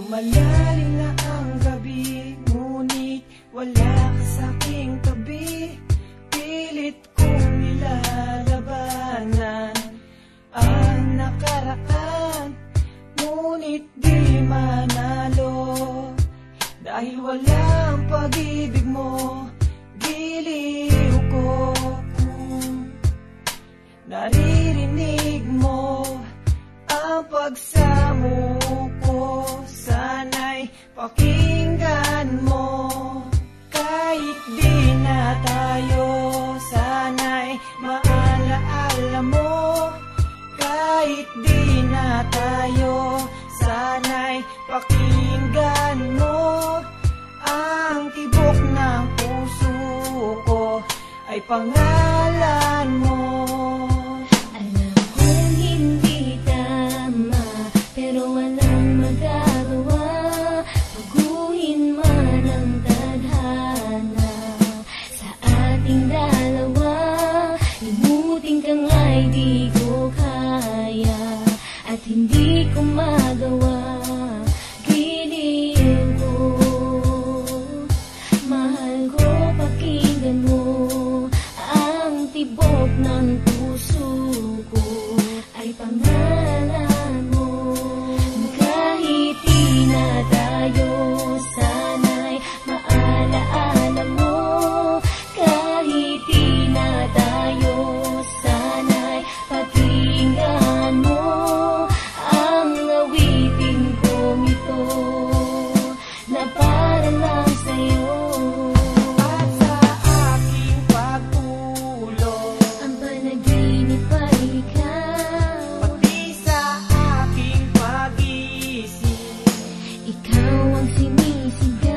Lumalalim na ang gabi, ngunit wala ka sa'king tabi. Pilit kong nilalabanan ang nakaraan, ngunit di manalo. Dahil walang pag-ibig mo, giliw ko. Naririnig mo ang pagsamo ko, sana'y pakinggan mo. Kahit di na tayo, sana'y maalaala mo. Kahit di na tayo, sana'y pakinggan mo. Ang tibok ng puso ko ay pangalan mo. Alam kong hindi tama, pero walang magagawa. Baguhin man ang tadhana sa ating dalawa. Limutin ka nga'y di ko kaya at hindi ko magawa. Giliw ko, mahal ko, pakinggan mo. Ang tibok ng puso ko ay pangalan mo. Kahit di na tayo, sana'y maalaala mo. Kahit di na tayo, sana'y pakinggan mo. Ang awitin kong ito na para lang sa'yo. At sa aking pagtulog, Ang panaginip ay ikaw. pati sa aking pag-iisip, Ikaw ang sinisigaw.